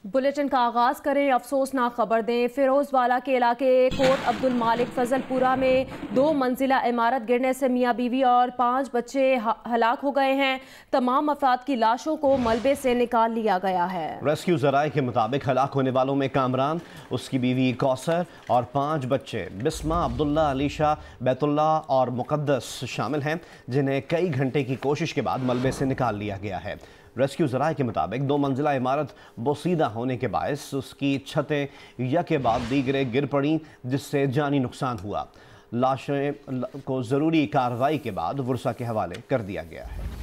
Bulletin का आगाज करें। अफसोसनाक खबर दें, फिरोजवाला के इलाके कोट अब्दुल मालिक फजलपुरा में 2 मंजिला इमारत गिरने से मियाँ बीवी और 5 बच्चे हलाक हो गए हैं। तमाम अफराद की लाशों को मलबे से निकाल लिया गया है। रेस्क्यू जराये के मुताबिक हलाक होने वालों में कामरान, उसकी बीवी कौसर और 5 बच्चे बिस्मा, अब्दुल्ला, अलीशा, बैतुल्ला और मुकद्दस शामिल हैं, जिन्हें कई घंटे की कोशिश के बाद मलबे से निकाल लिया गया है। रेस्क्यू जराये के मुताबिक 2 मंजिला इमारत बोसीदा होने के बायस उसकी छतें यके बाद दीगरे गिर पड़ी, जिससे जानी नुकसान हुआ। लाशें को ज़रूरी कार्रवाई के बाद वर्सा के हवाले कर दिया गया है।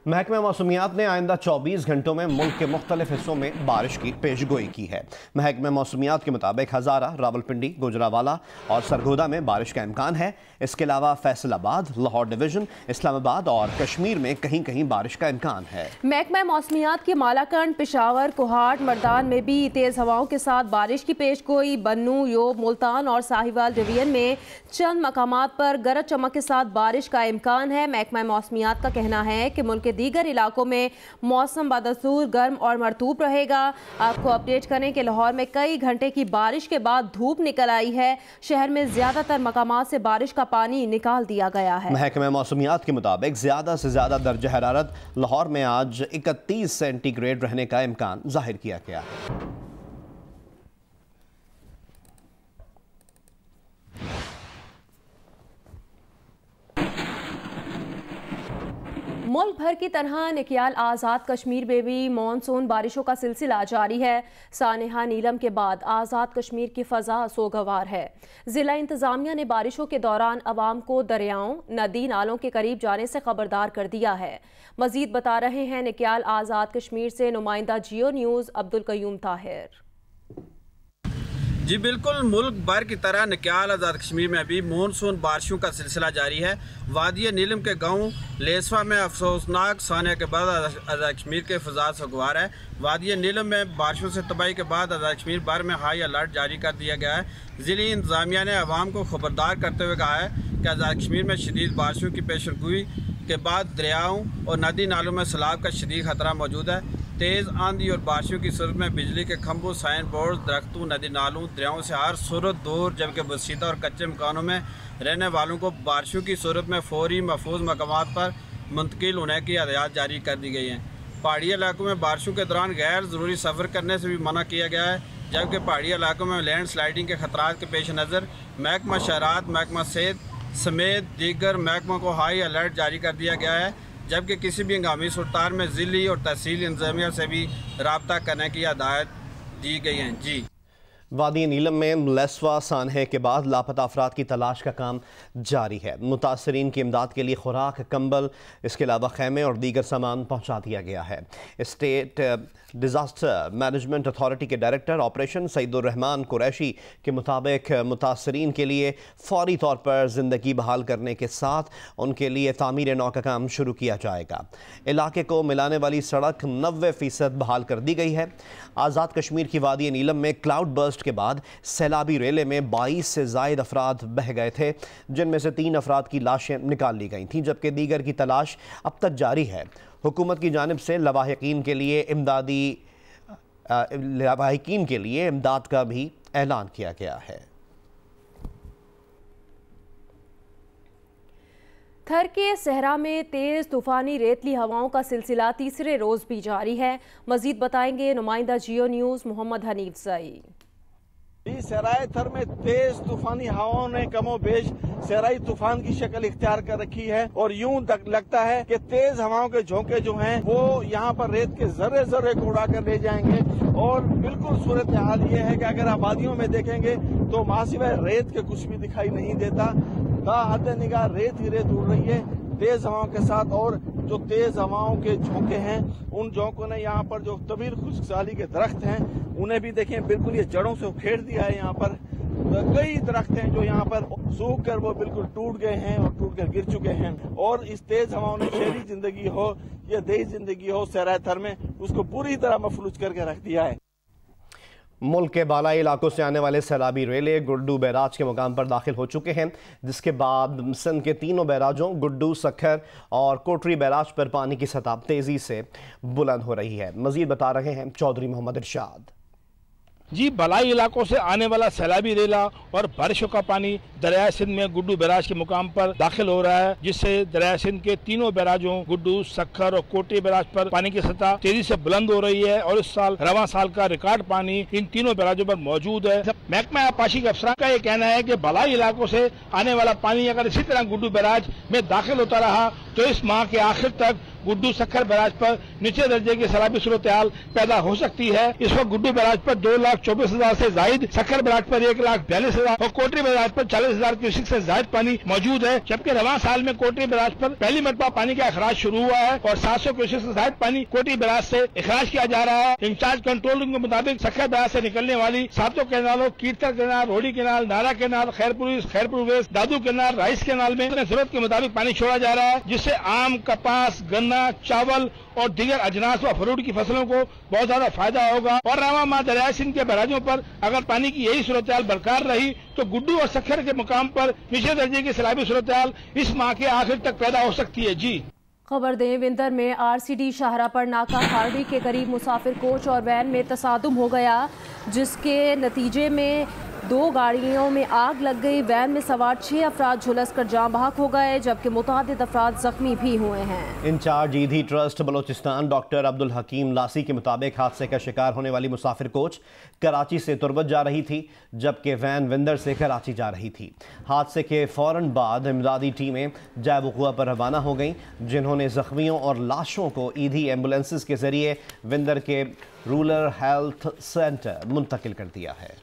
महकमा मौसमियात ने आइंदा 24 घंटों में मुल्क के मुख्तलिफ हिस्सों में बारिश की पेशगोई की है। महकमा मौसमियात के मुताबिक हज़ारा, रावलपिंडी, गुजरावाला और सरगोदा में बारिश का इम्कान है। इसके अलावा फैसलाबाद, लाहौर डिवीज़न, इस्लामाबाद और कश्मीर में कहीं कहीं बारिश का इम्कान है। महकमा मौसमियात के मालाकंड, पिशावर, कोहाट, मर्दान में भी तेज़ हवाओं के साथ बारिश की पेशगोई। बन्नू, योब, मुल्तान और साहिवाल डिवीजन में चंद मकामात पर गरज चमक के साथ बारिश का इम्कान है। महकमा मौसमियात का कहना है कि मुल्क के दीगर इलाकों में मौसम बदस्तूर गर्म और मरतूब रहेगा। आपको अपडेट करें कि लाहौर में कई घंटे की बारिश के बाद धूप निकल आई है। शहर में ज्यादातर मकामात से बारिश का पानी निकाल दिया गया है। महकमा मौसमियात के मुताबिक ज्यादा से ज्यादा दर्जा हरारत लाहौर में आज 31 सेंटीग्रेड रहने का इम्कान जाहिर किया गया है। मुल्क भर की तरह निकयाल आज़ाद कश्मीर में भी मानसून बारिशों का सिलसिला जारी है। सानेहा नीलम के बाद आज़ाद कश्मीर की फ़ज़ा सोगवार है। ज़िला इंतज़ामिया ने बारिशों के दौरान अवाम को दरियाओं, नदी नालों के करीब जाने से खबरदार कर दिया है। मज़ीद बता रहे हैं निकयाल आज़ाद कश्मीर से नुमाइंदा जियो न्यूज़ अब्दुल कयूम ताहिर। जी बिल्कुल, मुल्क भर की तरह निकयाल आज़ाद कश्मीर में भी मानसून बारिशों का सिलसिला जारी है। वादी नीलम के गांव लेसवा में अफसोसनाक सानिया के बाद आज़ाद कश्मीर के फ़ज़ा सगवार है। वादी नीलम में बारिशों से तबाही के बाद आज़ाद कश्मीर भर में हाई अलर्ट जारी कर दिया गया है। ज़िली इंतज़ामिया ने अवाम को खबरदार करते हुए कहा है कि आज़ाद कश्मीर में शदीद बारिशों की पेशगोई के बाद दरियाओं और नदी नालों में सैलाब का शदीद खतरा मौजूद है। तेज़ आंधी और बारिशों की सूरत में बिजली के खंभों, साइन बोर्ड, दरख्तों, नदी नालों, दरियाओं से हर सूरत दूर, जबकि बसीदा और कच्चे मकानों में रहने वालों को बारिशों की सूरत में फौरी महफूज मकामात पर मुंतकिल होने की हदायत जारी कर दी गई हैं। पहाड़ी इलाकों में बारिशों के दौरान गैर ज़रूरी सफ़र करने से भी मना किया गया है, जबकि पहाड़ी इलाकों में लैंड स्लाइडिंग के खतरात के पेश नज़र महकमा शहरात, महकमा सेहत समेत दीगर महकमों को हाई अलर्ट जारी कर दिया गया है, जबकि किसी भी हंगामी सूरत में ज़िली और तहसील इंतज़ामिया से भी रब्ता करने की हदायत दी गई है। जी, वादी नीलम में लेसवा सानहे के बाद लापता अफराद की तलाश का काम जारी है। मुतासरीन की इमदाद के लिए खुराक, कंबल, इसके अलावा खैमे और दीगर सामान पहुँचा दिया गया है। स्टेट डिज़ास्टर मैनेजमेंट अथॉरिटी के डायरेक्टर ऑपरेशन सईदुर्रहमान कुरैशी के मुताबिक मुतासरीन के लिए फौरी तौर पर ज़िंदगी बहाल करने के साथ उनके लिए तामीर नौ का काम शुरू किया जाएगा। इलाके को मिलाने वाली सड़क 90% बहाल कर दी गई है। आज़ाद कश्मीर की वादी नीलम में क्लाउड बर्स्ट के बाद सैलाबी रेले में 22 से ज़ायद अफराद बह गए थे, जिनमें से 3 अफराद की लाशें निकाल ली गई थीं, जबकि दीगर की तलाश अब तक जारी है। हुकूमत की जानिब से लवाहिकीन के लिए इमदाद का भी ऐलान किया गया है। थर के सहरा में तेज़ तूफ़ानी रेतली हवाओं का सिलसिला तीसरे रोज़ भी जारी है। मज़ीद बताएंगे नुमाइंदा जियो न्यूज़ मोहम्मद हनीफ ज़ई। सहराए थर में तेज तूफानी हवाओं ने कमो बेश सहराई तूफान की शक्ल इख्तियार कर रखी है और यूं लगता है कि तेज हवाओं के झोंके जो हैं वो यहाँ पर रेत के जर्रे जर्रे को उड़ा कर ले जाएंगे। और बिल्कुल सूरत हाल ये है कि अगर आबादियों में देखेंगे तो मासिवा रेत के कुछ भी दिखाई नहीं देता। हद निगाह रेत ही रेत उड़ रही है तेज हवाओं के साथ। और जो तेज हवाओं के झोंके हैं उन झोंकों ने यहाँ पर जो तवील खुशकसाली के दरख्त हैं उन्हें भी देखें बिल्कुल ये जड़ों से उखेड़ दिया है। यहाँ पर कई दरख्त हैं जो यहाँ पर सूख कर वो बिल्कुल टूट गए हैं और टूट कर गिर चुके हैं। और इस तेज हवाओं ने शहरी जिंदगी हो या देही जिंदगी हो सहराए थर में उसको पूरी तरह मफलूज करके रख दिया है। मुल्क के बालाई इलाकों से आने वाले सैलाबी रेले गुड्डू बैराज के मुकाम पर दाखिल हो चुके हैं, जिसके बाद सिंध के तीनों बैराजों गुड्डू, सखर और कोटरी बैराज पर पानी की सतह तेजी से बुलंद हो रही है। मजीद बता रहे हैं चौधरी मोहम्मद इरशाद। जी, बलाई इलाकों से आने वाला सैलाबी रेला और बारिशों का पानी दरिया सिंध में गुड्डू बैराज के मुकाम पर दाखिल हो रहा है, जिससे दरिया सिंध के तीनों बैराजों गुड्डू, सखर और कोटरी बैराज पर पानी की सतह तेजी से बुलंद हो रही है और इस साल रवां साल का रिकॉर्ड पानी इन तीनों बैराजों पर मौजूद है। महकमा आबपाशी के अफसरान का ये कहना है कि बलाई इलाकों से आने वाला पानी अगर इसी तरह गुड्डू बैराज में दाखिल होता रहा तो इस माह के आखिर तक गुड्डू सखर बैराज पर निचले दर्जे की सैलाबी सूरत हाल पैदा हो सकती है। इस वक्त गुड्डू बैराज पर 2,24,000 से जायद, सखर बैराज पर 1,42,000 और कोटरी बैराज पर 40,000 क्यूसेक से जायद पानी मौजूद है। जबकि रवां साल में कोटरी बैराज पर पहली मरतबा पानी का अखराज शुरू हुआ है और 700 क्यूसेक से जायद पानी कोटरी बैराज से अखराज किया जा रहा है। इंचार्ज कंट्रोल रूम के मुताबिक सखर बैराज से निकलने वाली सातों कैनालों कीर्तर कैनाल, रोडी कैनाल, नारा कैनाल, खैरपुर वेस्ट, दादू कैनाल, राइस कैनाल में जरूरत के मुताबिक पानी छोड़ा जा रहा है, जिससे आम, कपास, गन्ना, चावल और दीगर अजनास व फ्रूट की फसलों को बहुत ज्यादा फायदा होगा। और रवां माह दरिया सिंध के बैराजों पर अगर पानी की यही सूरत हाल बरकरार रही तो गुड्डू और सखर के मुकाम पर निचले दर्जे की सैलाबी सूरत हाल इस माह के आखिर तक पैदा हो सकती है। जी, खबर दें, विंदर में RCD शाहरा पर नाका खारडी के करीब मुसाफिर कोच और वैन में तसादुम हो गया, जिसके नतीजे में 2 गाड़ियों में आग लग गई। वैन में सवार 6 अफराद झुलसकर जाँ बहक हो गए, जबकि मुतादिद अफराद जख्मी भी हुए हैं। इंचार्ज ईदी ट्रस्ट बलोचिस्तान डॉक्टर अब्दुल हकीम लासी के मुताबिक हादसे का शिकार होने वाली मुसाफिर कोच कराची से तुर्बत जा रही थी, जबकि वैन विंदर से कराची जा रही थी। हादसे के फौरन बाद इमदादी टीमें जय वक़ुआ पर रवाना हो गईं, जिन्होंने जख्मियों और लाशों को ईदी एम्बुलेंसेस के जरिए विंदर के रूरल हेल्थ सेंटर मुंतकिल कर दिया है।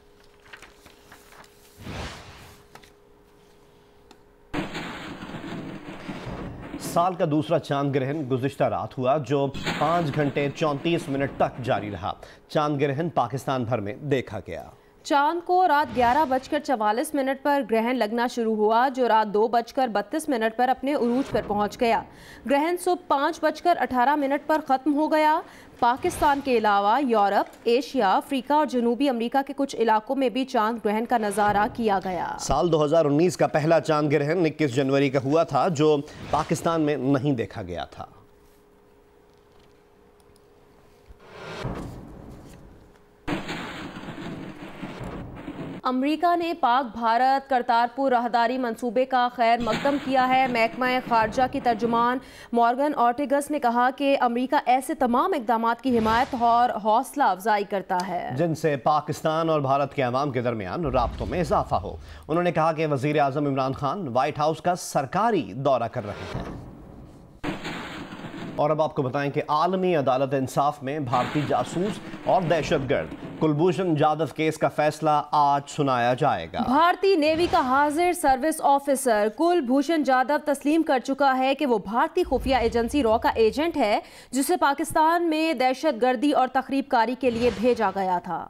साल का दूसरा चांद ग्रहण गुज़िश्ता रात हुआ, जो 5 घंटे 34 मिनट तक जारी रहा। चांद ग्रहण पाकिस्तान भर में देखा गया। चांद को रात 11:44 पर ग्रहण लगना शुरू हुआ, जो रात 2:32 पर अपने उरूज पर पहुंच गया। ग्रहण सुबह 5:18 पर ख़त्म हो गया। पाकिस्तान के अलावा यूरोप, एशिया, अफ्रीका और जनूबी अमेरिका के कुछ इलाकों में भी चांद ग्रहण का नज़ारा किया गया। साल 2019 का पहला चांद ग्रहण 21 जनवरी का हुआ था, जो पाकिस्तान में नहीं देखा गया था। अमेरिका ने पाक भारत करतारपुर राहदारी मंसूबे का खैर मकदम किया है। महकमा खारजा की तर्जुमान मॉर्गन ऑर्टेगस ने कहा कि अमेरिका ऐसे तमाम इकदामात की हिमायत और हौसला अफजाई करता है जिनसे पाकिस्तान और भारत के अवाम के दरमियान राब्तों में इजाफा हो। उन्होंने कहा कि वजीर आजम इमरान खान व्हाइट हाउस का सरकारी दौरा कर रहे हैं। और अब आपको बताएं कि आलमी अदालत इंसाफ में भारतीय जासूस और दहशतगर्द कुलभूषण जाधव केस का फैसला आज सुनाया जाएगा। भारतीय नेवी का हाजिर सर्विस ऑफिसर कुलभूषण जाधव तस्लीम कर चुका है कि वो भारतीय खुफिया एजेंसी रॉ का एजेंट है, जिसे पाकिस्तान में दहशतगर्दी और तखरीबकारी के लिए भेजा गया था।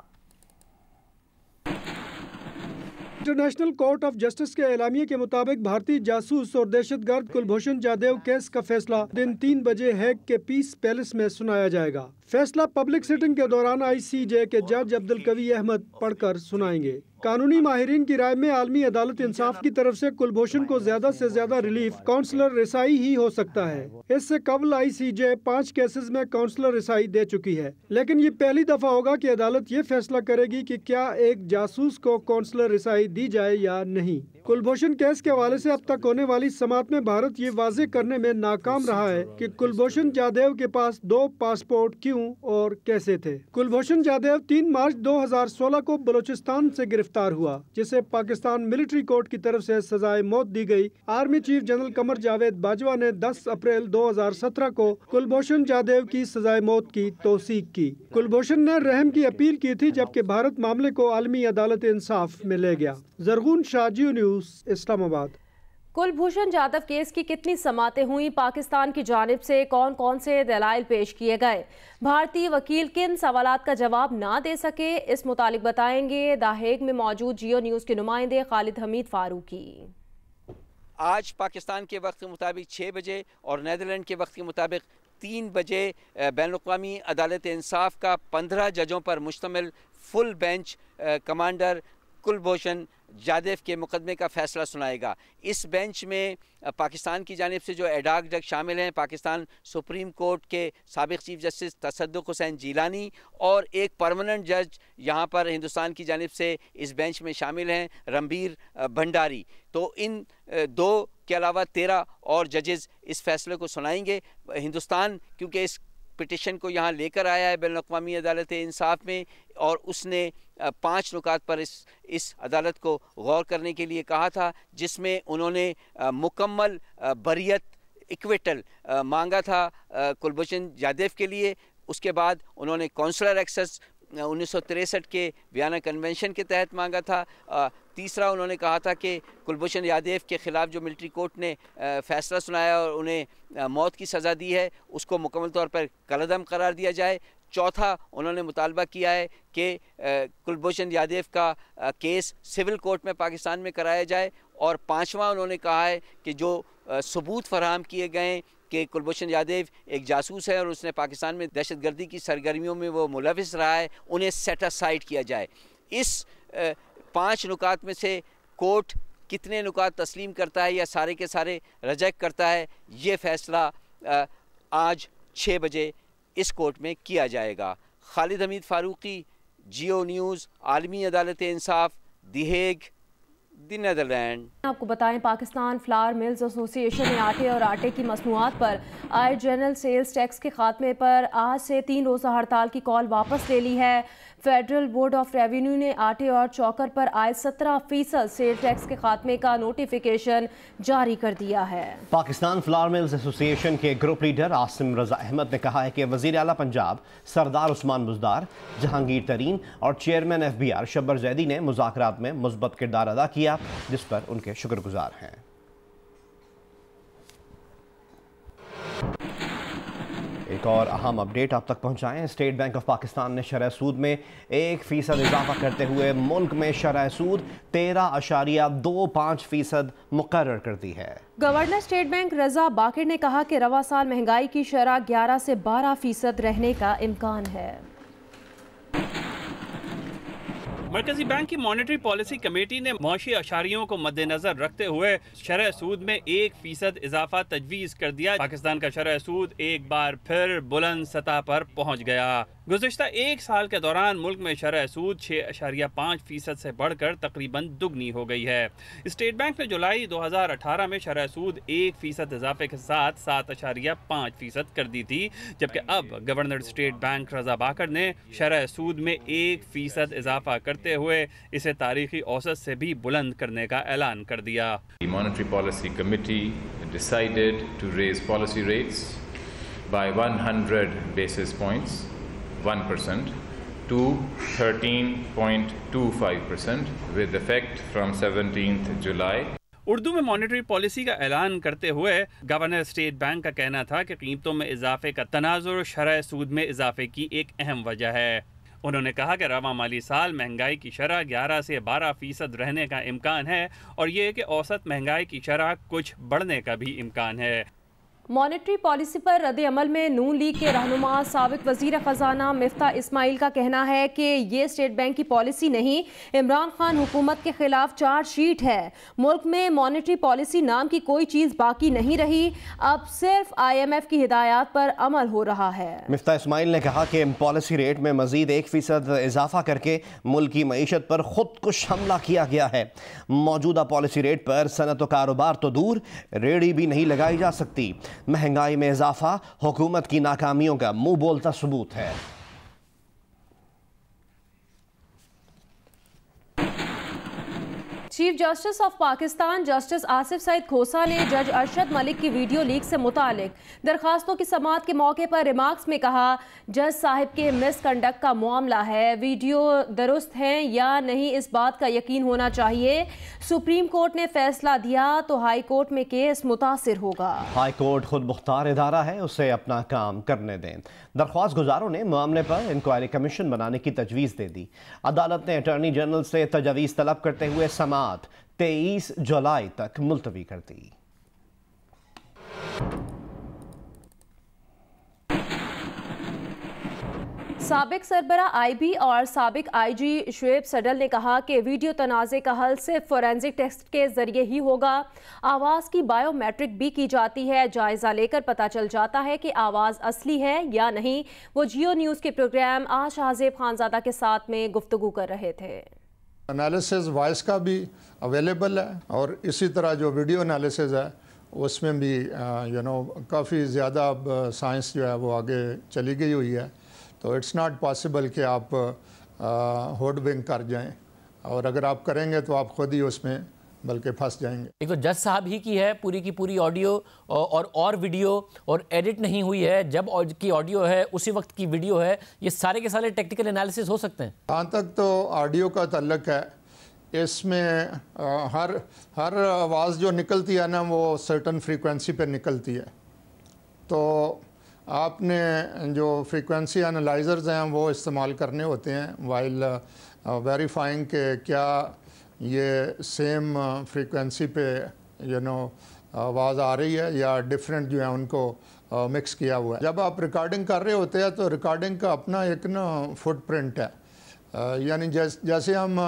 इंटरनेशनल कोर्ट ऑफ जस्टिस के एलामिये के मुताबिक भारतीय जासूस और दहशतगर्द कुलभूषण जाधव केस का फैसला दिन 3 बजे हैग के पीस पैलेस में सुनाया जाएगा। फैसला पब्लिक सिटिंग के दौरान ICJ के जज अब्दुल कवी अहमद पढ़कर सुनाएंगे। कानूनी माहिरीन की राय में आलमी अदालत इंसाफ की तरफ से कुलभूषण को ज्यादा से ज्यादा रिलीफ काउंसलर रिसाई ही हो सकता है। इससे कबल ICJ 5 केसेस में काउंसलर रिसाई दे चुकी है, लेकिन ये पहली दफा होगा कि अदालत ये फैसला करेगी कि क्या एक जासूस को काउंसलर रिसाई दी जाए या नहीं। कुलभूषण केस के हवाले से अब तक होने वाली समाअत में भारत ये वाजे करने में नाकाम रहा है कि कुलभूषण जाधव के पास 2 पासपोर्ट क्यों और कैसे थे। कुलभूषण जाधव 3 मार्च 2016 को बलूचिस्तान से गिरफ्तार हुआ, जिसे पाकिस्तान मिलिट्री कोर्ट की तरफ से सजाए मौत दी गई। Army chief general Qamar Javed Bajwa ने 10 अप्रैल 2017 को कुलभूषण जाधव की सजाए मौत की तौसीक की। कुलभूषण ने रहम की अपील की थी, जबकि भारत मामले को आलमी अदालत इंसाफ में ले गया। जरगून शाह, जियो न्यूज़, इस्लामाबाद। कुलभूषण जाधव केस की कितनी समातें हुई, पाकिस्तान की जानिब से कौन कौन से दलाइल पेश किए गए, भारतीय वकील किन सवालात का जवाब ना दे सके, इस मुतालिक बताएंगे द हेग में मौजूद जियो न्यूज़ के नुमाइंदे खालिद हमीद फारूकी। आज पाकिस्तान के वक्त के मुताबिक 6 बजे और नीदरलैंड के वक्त के मुताबिक 3 बजे बैनुल-अक़वामी अदालत इंसाफ का 15 जजों पर मुश्तमिल फुल बेंच कमांडर कुलभूषण जादेव के मुकदमे का फ़ैसला सुनाएगा। इस बेंच में पाकिस्तान की जानिब से जो एडॉक जज शामिल हैं, पाकिस्तान सुप्रीम कोर्ट के साबिक़ चीफ जस्टिस तसद्दुक़ हुसैन जीलानी और एक परमानेंट जज यहाँ पर हिंदुस्तान की जानिब से इस बेंच में शामिल हैं, रणबीर भंडारी। तो इन 2 के अलावा 13 और जजेस इस फैसले को सुनाएंगे। हिंदुस्तान क्योंकि इस पिटिशन को यहाँ लेकर आया है बैनुल-अक़वामी अदालत इंसाफ में, और उसने 5 नुकात पर इस अदालत को गौर करने के लिए कहा था, जिसमें उन्होंने मुकम्मल बरियत इक्विटल मांगा था कुलभूषण जादेव के लिए। उसके बाद उन्होंने कौंसलर एक्सेस 1963 के वियना कन्वेंशन के तहत मांगा था। तीसरा उन्होंने कहा था कि कुलभूषण यादव के ख़िलाफ़ जो मिलिट्री कोर्ट ने फ़ैसला सुनाया और उन्हें मौत की सज़ा दी है, उसको मुकम्मल तौर पर कलअदम करार दिया जाए। चौथा उन्होंने मुतालबा किया है कि कुलभूषण यादव का केस सिविल कोर्ट में पाकिस्तान में कराया जाए। और पाँचवा उन्होंने कहा है कि जो सबूत फराहम किए गए कि कुलभूषण यादव एक जासूस है और उसने पाकिस्तान में दहशतगर्दी की सरगर्मियों में वो मुलविस रहा है, उन्हें सेट असाइड किया जाए। इस 5 नुकात में से कोर्ट कितने नुकात तस्लीम करता है या सारे के सारे रिजेक्ट करता है, ये फ़ैसला आज 6 बजे इस कोर्ट में किया जाएगा। खालिद हमीद फारूकी, जियो न्यूज़, आलमी अदालत इंसाफ, दी हेग, नीदरलैंड। आपको बताएं, पाकिस्तान फ्लावर मिल्स एसोसिएशन ने आटे और आटे की मसनूआत पर आए जनरल सेल्स टैक्स के खात्मे पर आज से 3 रोज़ा हड़ताल की कॉल वापस ले ली है। फेडरल बोर्ड ऑफ रेवेन्यू ने आटे और चौकर पर आए 17% सेल टैक्स के खात्मे का नोटिफिकेशन जारी कर दिया है। पाकिस्तान फ्लावर मिल्स एसोसिएशन के ग्रुप लीडर आसिम रजा अहमद ने कहा है कि वज़ीर आला पंजाब सरदार उस्मान बुज़दार, जहांगीर तरीन और चेयरमैन FBR शब्बर जैदी ने मुज़ाकरात में मुस्बत किरदार अदा किया, जिस पर उनके शुक्रगुजार हैं। एक और अहम अपडेट आप तक पहुंचाएं। स्टेट बैंक ऑफ पाकिस्तान ने शरह सूद में 1% इजाफा करते हुए मुल्क में शरह सूद 13.25% मुकर्रर कर दी है। गवर्नर स्टेट बैंक रजा बाकिर ने कहा कि रवा साल महंगाई की शरह 11 से 12% रहने का इम्कान है। मरकजी बैंक की मॉनेटरी पॉलिसी कमेटी ने मौशी अशारियों को मद्देनजर रखते हुए शरह सूद में 1% इजाफा तजवीज़ कर दिया। पाकिस्तान का शरह सूद एक बार फिर बुलंद सतह पर पहुंच गया। गुज़िश्ता 1 साल के दौरान मुल्क में शरह सूद 6.5% से बढ़कर तकरीबन दुगनी हो गई है। स्टेट बैंक ने जुलाई 2018 में शरह सूद 1% इजाफे के साथ 7.5% कर दी थी, जबकि अब गवर्नर स्टेट बैंक रजा बाकर ने शरह सूद में 1% इजाफा करते हुए इसे तारीखी औसत से भी बुलंद करने का ऐलान कर दिया। Monetary policy committee decided to raise policy rates by 100 basis points 1% to 13.25% with effect from 17th July. Urdu में मॉनेटरी पॉलिसी का ऐलान करते हुए गवर्नर स्टेट बैंक का कहना था कि कीमतों में इजाफे का तनाजुर शरह सूद में इजाफे की एक अहम वजह है। उन्होंने कहा कि रवा माली साल महंगाई की शरह 11 से 12% रहने का इम्कान है और ये कि औसत महंगाई की शरह कुछ बढ़ने का भी इम्कान है। मॉनेटरी पॉलिसी पर रद्द अमल में नून लीग के रहनुमा साबिक वजीर खजाना मिफ्ता इस्माइल का कहना है कि ये स्टेट बैंक की पॉलिसी नहीं, इमरान खान हुकूमत के खिलाफ चार्जशीट है। मुल्क में मॉनेटरी पॉलिसी नाम की कोई चीज़ बाकी नहीं रही, अब सिर्फ IMF की हिदायत पर अमल हो रहा है। मिफ्ता इस्माइल ने कहा कि पॉलिसी रेट में मजीद 1% इजाफा करके मुल्क की मईशत पर खुदकुश हमला किया गया है। मौजूदा पॉलिसी रेट पर सनत व कारोबार तो दूर, रेड़ी भी नहीं लगाई जा सकती। महंगाई में इजाफा हुकूमत की नाकामियों का मुंह बोलता सबूत है। Chief justice of Pakistan justice Asif Saeed Khosa ने जज अरशद मलिक की वीडियो लीक से मुतालिक दरखास्तों की समाअत के मौके पर रिमार्क्स में कहा, जज साहिब के मिसकंडक्ट का मामला है, वीडियो दुरुस्त हैं या नहीं इस बात का यकीन होना चाहिए। सुप्रीम कोर्ट ने फैसला दिया तो हाई कोर्ट में केस मुतासिर होगा। हाई कोर्ट खुद मुख्तार इदारा है, उसे अपना काम करने दें। दरख्वास्त गुजारों ने मामले पर इंक्वायरी कमीशन बनाने की तजवीज़ दे दी। अदालत ने अटॉर्नी जनरल से तजवीज़ तलब करते हुए समाअत 23 जुलाई तक मुलतवी कर दी। साबिक सरबरा IB और साबिक IG शुएब सडल ने कहा कि वीडियो तनाज़े का हल सिर्फ फोरेंसिक टेस्ट के जरिए ही होगा। आवाज़ की बायोमेट्रिक भी की जाती है। जायज़ा लेकर पता चल जाता है कि आवाज़ असली है या नहीं। वो जियो न्यूज़ के प्रोग्राम आज शाहजेब खानजादा के साथ में गुफ्तगू कर रहे थे। एनालिसिस वॉइस का भी अवेलेबल है और इसी तरह जो वीडियो एनालिसिस है उसमें भी काफ़ी ज़्यादा अब साइंस जो है वो आगे चली गई हुई है। तो इट्स नॉट पॉसिबल कि आप होल्ड कर जाएं, और अगर आप करेंगे तो आप खुद ही उसमें बल्कि फंस जाएंगे। एक तो जज साहब ही की है पूरी की पूरी ऑडियो और वीडियो और एडिट नहीं हुई है, जब की ऑडियो है उसी वक्त की वीडियो है, ये सारे के सारे टेक्निकल एनालिसिस हो सकते हैं। जहाँ तक तो ऑडियो का ताल्लुक है, इसमें हर आवाज़ जो निकलती है ना वो सर्टन फ्रीक्वेंसी पे निकलती है। तो आपने जो फ्रीक्वेंसी एनालाइजर्स हैं वो इस्तेमाल करने होते हैं वाइल वेरीफाइंग के क्या ये सेम फ्रीक्वेंसी पे आवाज़ आ रही है या डिफरेंट जो है उनको मिक्स किया हुआ है। जब आप रिकॉर्डिंग कर रहे होते हैं तो रिकॉर्डिंग का अपना एक फुटप्रिंट है, यानी जैसे हम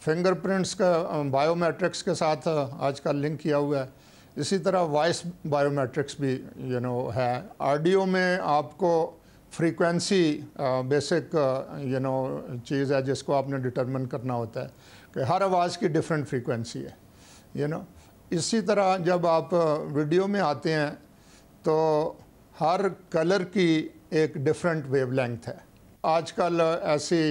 फिंगरप्रिंट्स का बायोमेट्रिक्स के साथ आजकल लिंक किया हुआ है, इसी तरह वॉइस बायोमेट्रिक्स भी है। ऑडियो में आपको फ्रीक्वेंसी बेसिक चीज़ है जिसको आपने डिटरमिन करना होता है कि हर आवाज़ की डिफरेंट फ्रीक्वेंसी है। इसी तरह जब आप वीडियो में आते हैं तो हर कलर की एक डिफरेंट वेवलेंथ है। आजकल ऐसी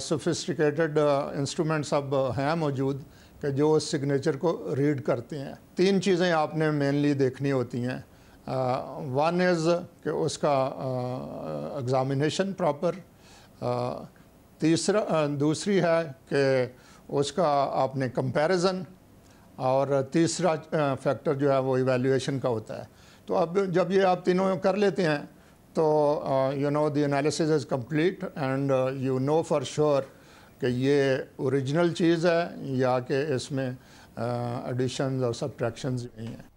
सोफिस्टिकेटेड इंस्ट्रूमेंट्स अब हैं मौजूद कि जो उस सिग्नेचर को रीड करते हैं। 3 चीज़ें आपने मेनली देखनी होती हैं। वन इज़ कि उसका एग्ज़ामिनेशन प्रॉपर, दूसरी है कि उसका आपने कंपैरिजन, और तीसरा फैक्टर जो है वो इवैल्यूएशन का होता है। तो अब जब ये आप तीनों कर लेते हैं तो the analysis is complete and you know for sure कि ये ओरिजिनल चीज़ है या कि इसमें एडिशंस और सब्ट्रैक्शंस नहीं हैं।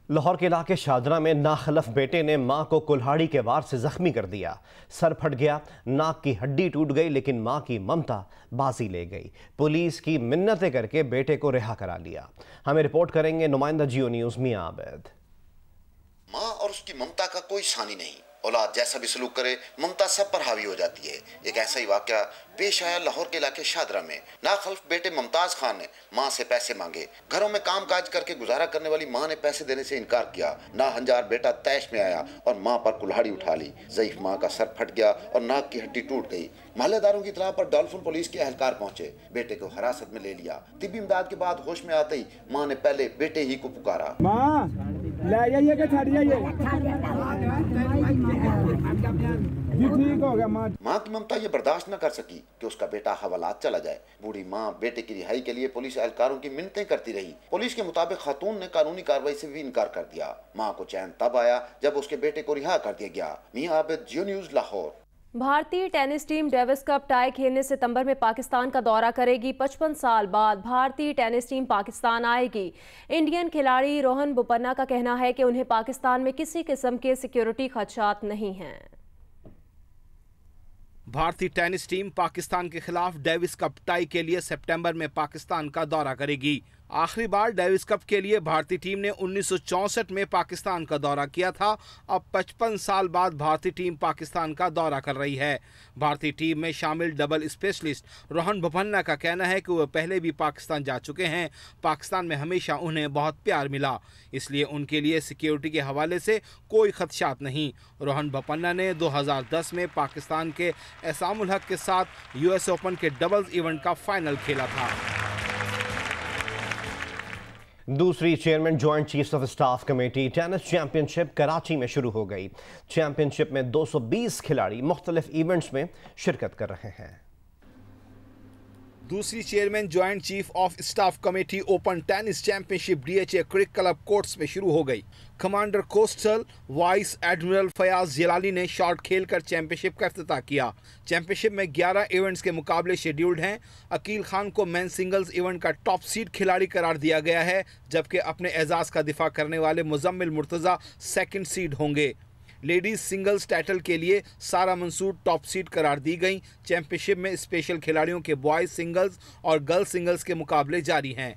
लाहौर के इलाके शादरा में नाखलफ बेटे ने मां को कुल्हाड़ी के वार से जख्मी कर दिया। सर फट गया, नाक की हड्डी टूट गई, लेकिन मां की ममता बाजी ले गई। पुलिस की मिन्नतें करके बेटे को रिहा करा लिया। हमें रिपोर्ट करेंगे नुमाइंदा जियो न्यूज़ मियां आबिद। माँ और उसकी ममता का कोई सानी नहीं। औलाद जैसा भी सलूक करे, ममता सब पर हावी हो जाती है। एक ऐसा ही वाकया पेश आया लाहौर के इलाके शादरा में। नाखल्फ बेटे मुमताज खान ने मां से पैसे मांगे। घरों में काम काज करके गुजारा करने वाली मां ने पैसे देने से इनकार किया। नाहंजार बेटा तैश में आया और मां पर कुल्हाड़ी उठा ली। ज़ईफ मां का सर फट गया और नाक की हड्डी टूट गई। महल्लेदारों की इतला पर डॉल्फिन पुलिस के एहलकार पहुंचे, बेटे को हिरासत में ले लिया। तिब्बी इमदाद के बाद होश में आते ही मां ने पहले बेटे ही को पुकारा। माँ की ममता ये बर्दाश्त न कर सकी कि उसका बेटा हवालात चला जाए। बूढ़ी माँ बेटे की रिहाई के लिए पुलिस एहलकारों की मिन्नतें करती रही। पुलिस के मुताबिक खातून ने कानूनी कार्रवाई से भी इनकार कर दिया। माँ को चैन तब आया जब उसके बेटे को रिहा कर दिया गया। मियां आबिद, जियो न्यूज़, लाहौर। भारतीय tennis team Davis cup tie खेलने सितंबर में पाकिस्तान का दौरा करेगी। 55 साल बाद भारतीय टेनिस टीम पाकिस्तान आएगी। इंडियन खिलाड़ी रोहन बोपन्ना का कहना है कि उन्हें पाकिस्तान में किसी किस्म के सिक्योरिटी खदशात नहीं हैं। भारतीय टेनिस टीम पाकिस्तान के खिलाफ डेविस कप टाई के लिए सितंबर में पाकिस्तान का दौरा करेगी। आखिरी बार डेविस कप के लिए भारतीय टीम ने 1964 में पाकिस्तान का दौरा किया था। अब 55 साल बाद भारतीय टीम पाकिस्तान का दौरा कर रही है। भारतीय टीम में शामिल डबल स्पेशलिस्ट रोहन बोपन्ना का कहना है कि वह पहले भी पाकिस्तान जा चुके हैं। पाकिस्तान में हमेशा उन्हें बहुत प्यार मिला, इसलिए उनके लिए सिक्योरिटी के हवाले से कोई खदशात नहीं। रोहन बोपन्ना ने 2010 में पाकिस्तान के एसामुल हक के साथ US ओपन के डबल्स इवेंट का फाइनल खेला था। दूसरी chairman joint chiefs of staff committee tennis championship Karachi में शुरू हो गई। चैंपियनशिप में 220 खिलाड़ी मुख्तलिफ इवेंट्स में शिरकत कर रहे हैं। दूसरी chairman joint chief of staff committee open tennis championship DHA creek club courts में शुरू हो गई। Commander coastal vice admiral Fayaz Jilani ने शॉट खेलकर चैंपियनशिप का इफ्तिताह किया। चैंपियनशिप में 11 इवेंट्स के मुकाबले शेड्यूल्ड हैं। अकील खान को मेन सिंगल्स इवेंट का टॉप सीड खिलाड़ी करार दिया गया है, जबकि अपने एजाज का दिफा करने वाले मुजम्मिल मुर्तज़ा सेकंड सीड होंगे। लेडीज सिंगल्स टाइटल के लिए सारा मंसूर टॉप सीड करार दी गई। चैंपियनशिप में स्पेशल खिलाड़ियों के बॉयज सिंगल्स और गर्ल्स सिंगल्स के मुकाबले जारी हैं।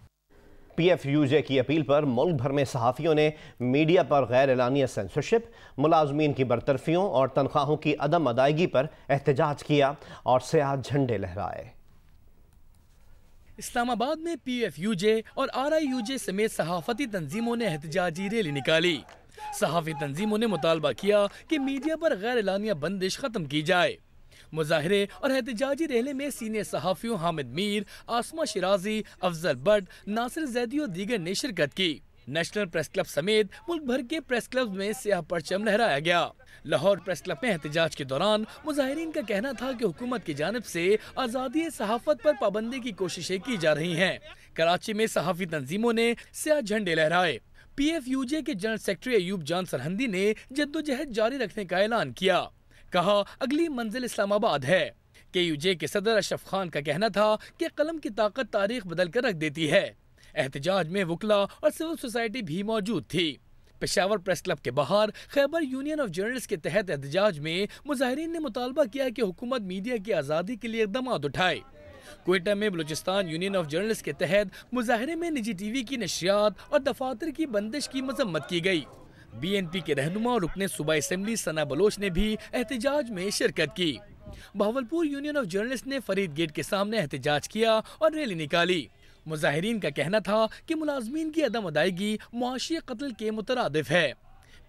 PFUJ की अपील पर मुल्क भर में सहाफ़ियों ने मीडिया पर गैर एलानिया सेंसरशिप, मुलाजमीन की बरतरफियों और तनख्वाहों की अदम अदायगी पर एहतजाज किया और सियाह झंडे लहराए। इस्लामाबाद में PFUJ और RIUJ समेत सहाफती तंजीमों ने एहतजाजी रैली निकाली। सहाफी तंजीमों ने मुतालबा किया कि मीडिया पर गैर एलानिया बंदिश खत्म की जाए। मुजाहरे और एहतजाजी रैली में सीनियर सहाफियों हामिद मीर, आसमा शिराजी, अफजल बट, नासिर जैदी और दीगर ने शिरकत की। नेशनल प्रेस क्लब समेत मुल्क भर के प्रेस क्लब में सियाह परचम लहराया गया। लाहौर प्रेस क्लब में एहतजाज के दौरान मुजाहिरीन का कहना था कि हुकूमत की जानिब से आज़ादी सहाफत पर पाबंदी की कोशिशें की जा रही हैं। कराची में सहाफी तंजीमों ने सियाह झंडे लहराए। PFUJ के जनरल सेक्रेटरी अयूब जान सरहंदी ने जद्दोजहद जारी रखने का ऐलान किया। कहा अगली मंजिल इस्लामाबाद है। KUJ के सदर अशरफ खान का कहना था कि कलम की ताकत तारीख बदल कर रख देती है। एहतजाज में वकला और सिविल सोसाइटी भी मौजूद थी। पेशावर प्रेस क्लब के बाहर खैबर यूनियन ऑफ जर्नलिस्ट के तहत एहतजाज में मुजाहिरीन ने मुतालबा किया कि हुकूमत मीडिया की आज़ादी के लिए इक़दाम उठाए। क्वेटा में बलूचिस्तान यूनियन ऑफ जर्नलिस्ट के तहत मुजाहरे में निजी TV की नशरियात और दफातर की बंदिश की मजम्मत की गई। BNP के रहनुमा और रुकने सूबा असम्बली सना बलोच ने भी एहतजाज में शिरकत की। बहावलपुर यूनियन ऑफ जर्नलिस्ट ने फरीद गेट के सामने एहतजाज किया और रैली निकाली। मुजाहिरीन का कहना था कि मुलाजमीन की अदम अदायगी मुआशी कत्ल के मुतरादिफ है।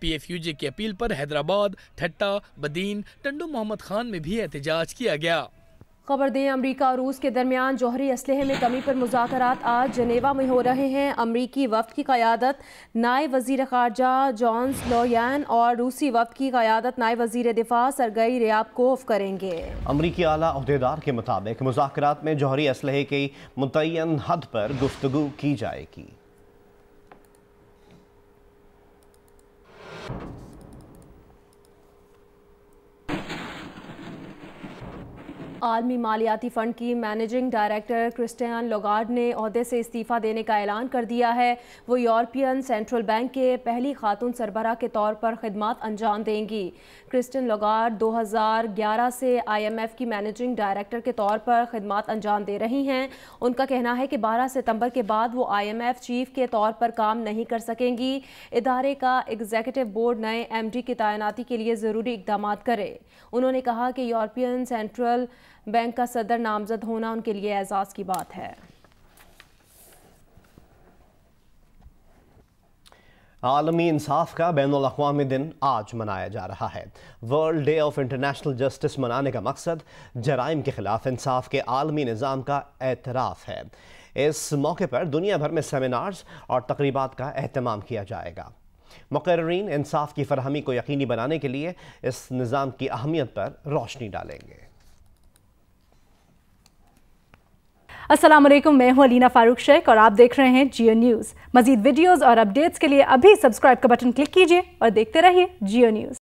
PFUJ की अपील पर हैदराबाद, ठट्टा, बदीन, टंडू मोहम्मद खान में भी एहतजाज किया गया। खबर दें, अमरीका और रूस के दरमियान जौहरी असलहे में कमी पर मुज़ाकरात आज जनेवा में हो रहे हैं। अमरीकी वफ्द की क़यादत नायब वज़ीर ख़ारजा जॉन स्लोयान और रूसी वफ्द की क़यादत नायब वज़ीर दिफ़ा सरगई रियाबकोव करेंगे। अमरीकी आला अहदेदार के मुताबिक मुज़ाकरात में जौहरी असलहे की मुतय्यन हद पर गुफ्तगू की जाएगी। आलमी मालियाती फ़ंड की मैनेजिंग डायरेक्टर क्रिस्टियन लोगार्ड ने ओहदे से इस्तीफ़ा देने का ऐलान कर दिया है। वो यूरोपियन सेंट्रल बैंक के पहली खातून सरबराह के तौर पर खिदमात अंजाम देंगी। क्रिस्टियन लोगार्ड 2011 से IMF की मैनेजिंग डायरेक्टर के तौर पर खिदमात अंजाम दे रही हैं। उनका कहना है कि 12 सितंबर के बाद वो IMF चीफ के तौर पर काम नहीं कर सकेंगी। इदारे का एग्जीक्यूटिव बोर्ड नए MD की तैनाती के लिए ज़रूरी इक़दाम करे। उन्होंने कहा कि यूरोपियन सेंट्रल बैंक का सदर नामजद होना उनके लिए एजाज की बात है। आलमी इंसाफ का बैनुल अक़वामी दिन आज मनाया जा रहा है। World day of international justice मनाने का मकसद जराइम के खिलाफ इंसाफ के आलमी निज़ाम का एतराफ़ है। इस मौके पर दुनिया भर में सेमिनार्स और तकरीबात का एहतमाम किया जाएगा। मुक़र्रीन इंसाफ की फरहमी को यकीनी बनाने के लिए इस निज़ाम की अहमियत पर रोशनी डालेंगे। अस्सलाम वालेकुम, मैं हूं अलीना फारूक शेख और आप देख रहे हैं जियो न्यूज़। मज़ीद वीडियोज़ और अपडेट्स के लिए अभी सब्सक्राइब का बटन क्लिक कीजिए और देखते रहिए जियो न्यूज़।